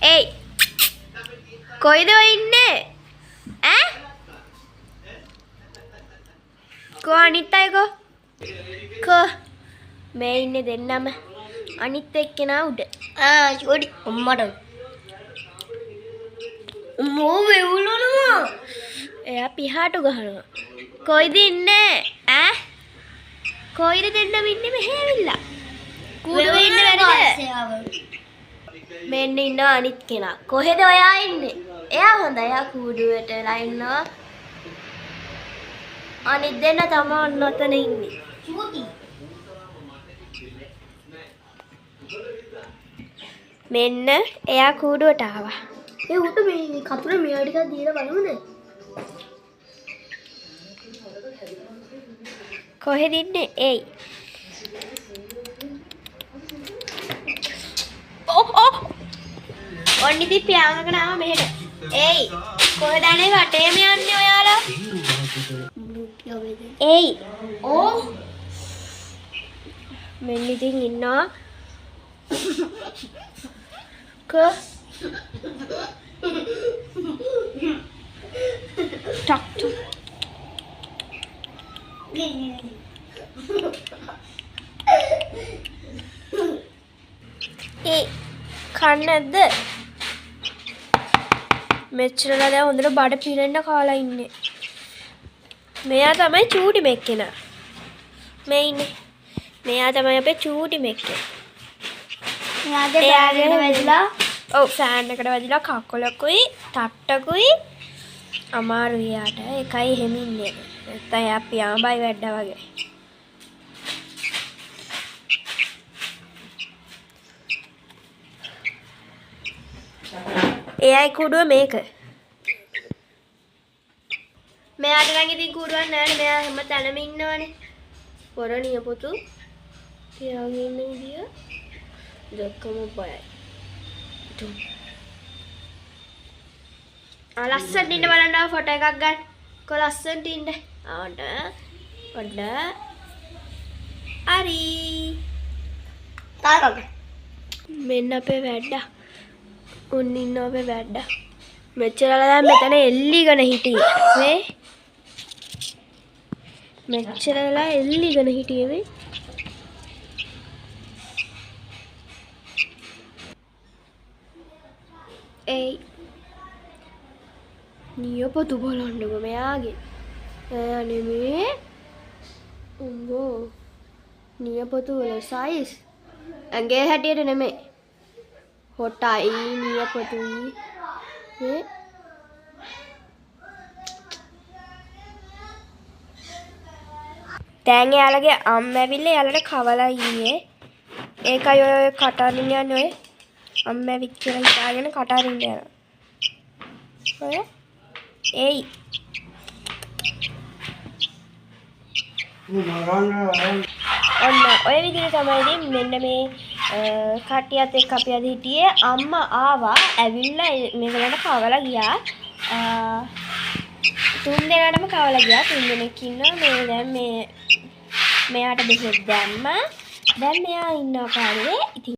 ඒයි කොයිද ඔය ඉන්නේ ඈ කො අනිත් අය කො මේ ඉන්නේ දෙන්නම අනිත් එක්කෙනා උඩ චෝටි අම්මට අම්මෝ වෙවුලනවා එයා පිහාටු ගහනවා කොයිද ඉන්නේ ඈ කොයිද දෙන්නම ඉන්නේ මෙහෙ ඇවිල්ලා කූඩුවේ ඉන්න බැරිද මෙන්න ඉන්නවා අනිත් කෙනා කොහෙද ඔයා ඉන්නේ එයා හොඳයි එයා කූඩුවට වෙලා ඉන්නවා අනිත් දෙන්න තමයි ඔන්න ඔතන ඉන්නේ මෙන්න එයා කූඩුවට ආවා ඒ උට මේ කතුර මෙයා ටිකක් දීලා බලමුනේ කොහෙද ඉන්නේ ඒයි ඔන්න ඉතින් පියාඹගෙන ආව මෙහෙට ඒයි කොහෙද අනේ වටේම යන්නේ ඔයාලා ඒයි ඕ මෙන්න ඉතින් ඉන්නවා ටක් ඒ කන්නද මෙච්චරලා දැන් හොඳට බඩ පිරෙන්න කාලා ඉන්නේ මෙයා තමයි චූටි මෙක්කෙනා මේ ඉන්නේ මෙයා තමයි අපේ චූටි මෙක්කේ එයාගේ වැදිලා ඔව් ෆෑන් එකට වැදිලා කකුලකුයි තට්ටකුයි අමාරුයි යාට ඒකයි එහෙම ඉන්නේ නැත්නම් එයා පියාඹයි වැඩ වගේ එයයි කුඩුව මේක මෙයාට නම් ඉතින් කුඩුවක් නැහැ මෙයා හැම තැනම ඉන්නවනේ පොරණිය පුතු තියාගෙන ඉන්න විදිය දැක්කම බයයි ලස්සනට ඉන්න බලන්න ෆොටෝ එකක් ගන්න කො ලස්සනට ඉන්න ඔන්න හරි තාරක මෙන්න අපේ වැඩ උන් ඉන්න අපේ වැඩ මෙච්චරලා දැන් මෙතන එල්ලිගෙන හිටියේ මේ මෙච්චරලා එල්ලිගෙන හිටියේ මේ ඒයි නියපොතු බලන්නකො මෙයාගේ එයා නෙමේ උඹෝ නියපොතු වල සයිස් ඇඟේ හැටියට නෙමේ හොටයි නියපොතුයි මේ දැන් එයාලගේ අම්ම ඇවිල්ලා එයාලට කවලා ඊයේ ඒකයි ඔය කටරින් යන්නේ ඔය අම්ම ඇවිත් කියලා හිතාගෙන කටරින් යනවා ඔය ඒයි ඔන්න ඔය විදිහට තමයි ඉතින් මෙන්න මේ කට්ටියත් එක්ක අපි අද හිටියේ අම්මා ආවා ඇවිල්ලා මේගොල්ලන්ට කවලා ගියා තුන් දෙනාටම කවලා ගියා තුන් දෙනෙක් ඉන්නවා මේ දැන් මෙයාට බෙහෙත් දැම්මා දැන් මෙයා ඉන්නවා කාලේ ඉතින්